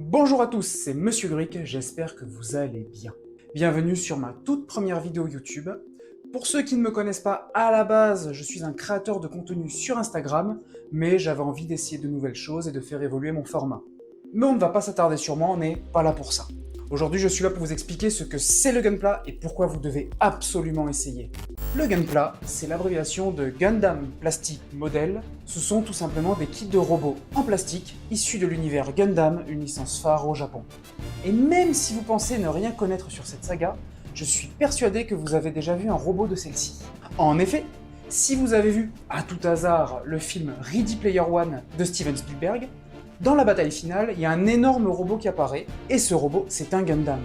Bonjour à tous, c'est Monsieur Grick, j'espère que vous allez bien. Bienvenue sur ma toute première vidéo YouTube. Pour ceux qui ne me connaissent pas, à la base, je suis un créateur de contenu sur Instagram, mais j'avais envie d'essayer de nouvelles choses et de faire évoluer mon format. Mais on ne va pas s'attarder sur moi, on n'est pas là pour ça. Aujourd'hui, je suis là pour vous expliquer ce que c'est le Gunpla et pourquoi vous devez absolument essayer. Le Gunpla, c'est l'abréviation de Gundam Plastic Model. Ce sont tout simplement des kits de robots en plastique issus de l'univers Gundam, une licence phare au Japon. Et même si vous pensez ne rien connaître sur cette saga, je suis persuadé que vous avez déjà vu un robot de celle-ci. En effet, si vous avez vu, à tout hasard, le film Ready Player One de Steven Spielberg, dans la bataille finale, il y a un énorme robot qui apparaît, et ce robot, c'est un Gundam.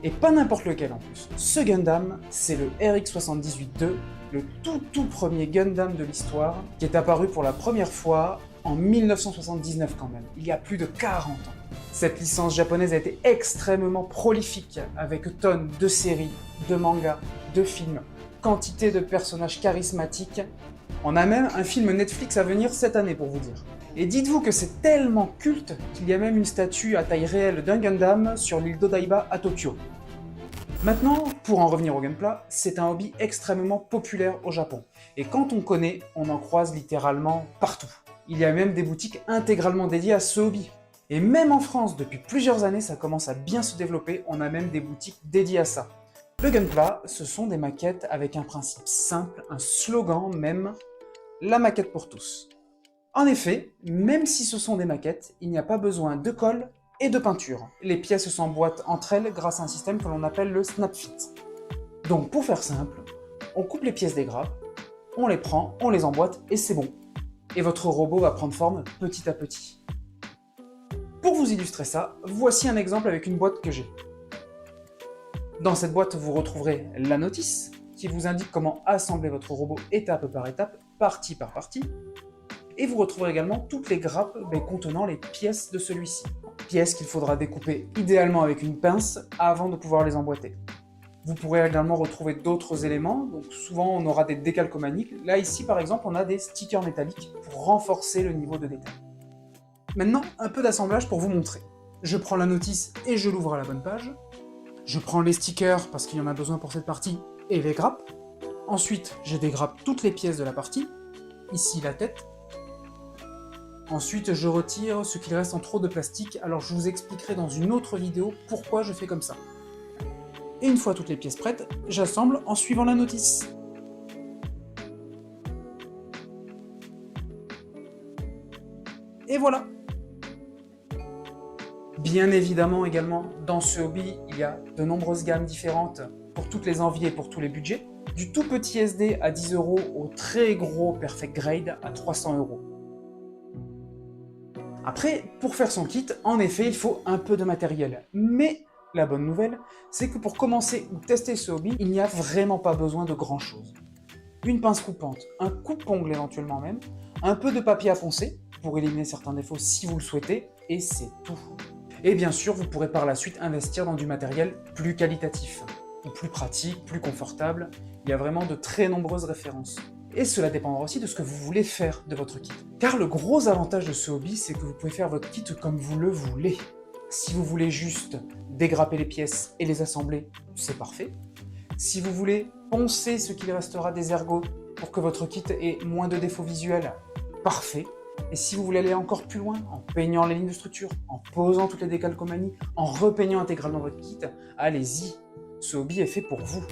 Et pas n'importe lequel en plus. Ce Gundam, c'est le RX-78-2, le tout premier Gundam de l'histoire, qui est apparu pour la première fois en 1979 quand même, il y a plus de 40 ans. Cette licence japonaise a été extrêmement prolifique, avec tonnes de séries, de mangas, de films, quantité de personnages charismatiques. On a même un film Netflix à venir cette année pour vous dire. Et dites-vous que c'est tellement culte qu'il y a même une statue à taille réelle d'un Gundam sur l'île d'Odaiba à Tokyo. Maintenant, pour en revenir au Gunpla, c'est un hobby extrêmement populaire au Japon. Et quand on connaît, on en croise littéralement partout. Il y a même des boutiques intégralement dédiées à ce hobby. Et même en France, depuis plusieurs années, ça commence à bien se développer, on a même des boutiques dédiées à ça. Le Gunpla, ce sont des maquettes avec un principe simple, un slogan même, la maquette pour tous. En effet, même si ce sont des maquettes, il n'y a pas besoin de colle et de peinture. Les pièces s'emboîtent entre elles grâce à un système que l'on appelle le snap fit. Donc pour faire simple, on coupe les pièces des grappes, on les prend, on les emboîte et c'est bon. Et votre robot va prendre forme petit à petit. Pour vous illustrer ça, voici un exemple avec une boîte que j'ai. Dans cette boîte, vous retrouverez la notice qui vous indique comment assembler votre robot étape par étape, partie par partie. Et vous retrouverez également toutes les grappes contenant les pièces de celui-ci. Pièces qu'il faudra découper idéalement avec une pince avant de pouvoir les emboîter. Vous pourrez également retrouver d'autres éléments, donc souvent on aura des décalcomanies. Là ici par exemple on a des stickers métalliques pour renforcer le niveau de détail. Maintenant un peu d'assemblage pour vous montrer. Je prends la notice et je l'ouvre à la bonne page. Je prends les stickers parce qu'il y en a besoin pour cette partie et les grappes. Ensuite je dégrappe toutes les pièces de la partie. Ici la tête. Ensuite, je retire ce qu'il reste en trop de plastique, alors je vous expliquerai dans une autre vidéo pourquoi je fais comme ça. Et une fois toutes les pièces prêtes, j'assemble en suivant la notice. Et voilà! Bien évidemment également, dans ce hobby, il y a de nombreuses gammes différentes pour toutes les envies et pour tous les budgets. Du tout petit SD à 10 € au très gros Perfect Grade à 300 €. Après, pour faire son kit, en effet, il faut un peu de matériel. Mais la bonne nouvelle, c'est que pour commencer ou tester ce hobby, il n'y a vraiment pas besoin de grand chose. Une pince coupante, un coupe-ongle éventuellement même, un peu de papier à poncer, pour éliminer certains défauts si vous le souhaitez, et c'est tout. Et bien sûr, vous pourrez par la suite investir dans du matériel plus qualitatif, ou plus pratique, plus confortable. Il y a vraiment de très nombreuses références. Et cela dépendra aussi de ce que vous voulez faire de votre kit. Car le gros avantage de ce hobby, c'est que vous pouvez faire votre kit comme vous le voulez. Si vous voulez juste dégrapper les pièces et les assembler, c'est parfait. Si vous voulez poncer ce qu'il restera des ergots pour que votre kit ait moins de défauts visuels, parfait. Et si vous voulez aller encore plus loin, en peignant les lignes de structure, en posant toutes les décalcomanies, en repeignant intégralement votre kit, allez-y, ce hobby est fait pour vous.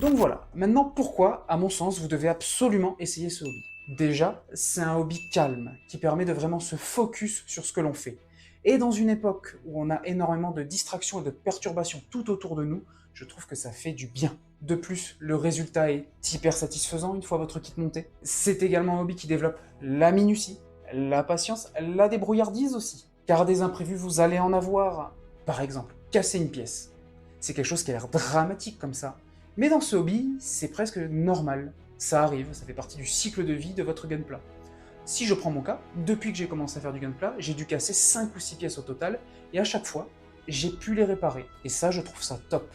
Donc voilà, maintenant pourquoi, à mon sens, vous devez absolument essayer ce hobby. Déjà, c'est un hobby calme, qui permet de vraiment se focus sur ce que l'on fait. Et dans une époque où on a énormément de distractions et de perturbations tout autour de nous, je trouve que ça fait du bien. De plus, le résultat est hyper satisfaisant une fois votre kit monté. C'est également un hobby qui développe la minutie, la patience, la débrouillardise aussi. Car des imprévus, vous allez en avoir. Par exemple, casser une pièce. C'est quelque chose qui a l'air dramatique comme ça. Mais dans ce hobby, c'est presque normal. Ça arrive, ça fait partie du cycle de vie de votre Gunpla. Si je prends mon cas, depuis que j'ai commencé à faire du Gunpla, j'ai dû casser 5 ou 6 pièces au total, et à chaque fois, j'ai pu les réparer. Et ça, je trouve ça top.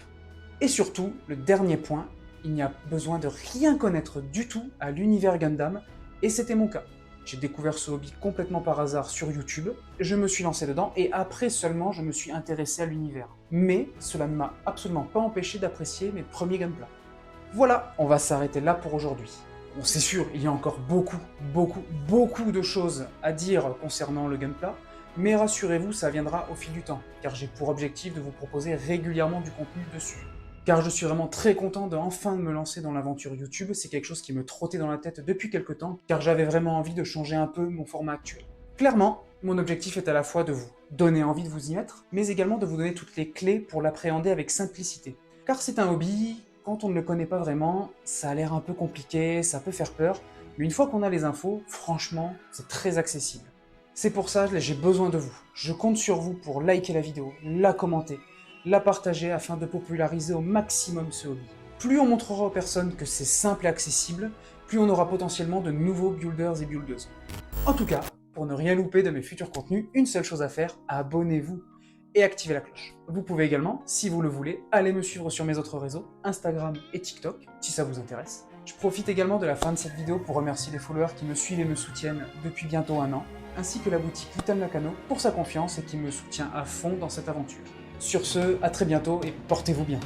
Et surtout, le dernier point, il n'y a besoin de rien connaître du tout à l'univers Gundam, et c'était mon cas. J'ai découvert ce hobby complètement par hasard sur YouTube, je me suis lancé dedans et après seulement je me suis intéressé à l'univers. Mais cela ne m'a absolument pas empêché d'apprécier mes premiers gunpla. Voilà, on va s'arrêter là pour aujourd'hui. Bon, c'est sûr, il y a encore beaucoup de choses à dire concernant le gunpla, mais rassurez-vous, ça viendra au fil du temps, car j'ai pour objectif de vous proposer régulièrement du contenu dessus. Car je suis vraiment très content de enfin me lancer dans l'aventure YouTube, c'est quelque chose qui me trottait dans la tête depuis quelques temps, car j'avais vraiment envie de changer un peu mon format actuel. Clairement, mon objectif est à la fois de vous donner envie de vous y mettre, mais également de vous donner toutes les clés pour l'appréhender avec simplicité. Car c'est un hobby, quand on ne le connaît pas vraiment, ça a l'air un peu compliqué, ça peut faire peur, mais une fois qu'on a les infos, franchement, c'est très accessible. C'est pour ça que j'ai besoin de vous. Je compte sur vous pour liker la vidéo, la commenter, la partager afin de populariser au maximum ce hobby. Plus on montrera aux personnes que c'est simple et accessible, plus on aura potentiellement de nouveaux builders et buildeuses. En tout cas, pour ne rien louper de mes futurs contenus, une seule chose à faire, abonnez-vous et activez la cloche. Vous pouvez également, si vous le voulez, aller me suivre sur mes autres réseaux, Instagram et TikTok, si ça vous intéresse. Je profite également de la fin de cette vidéo pour remercier les followers qui me suivent et me soutiennent depuis bientôt 1 an, ainsi que la boutique Little Nakano pour sa confiance et qui me soutient à fond dans cette aventure. Sur ce, à très bientôt et portez-vous bien.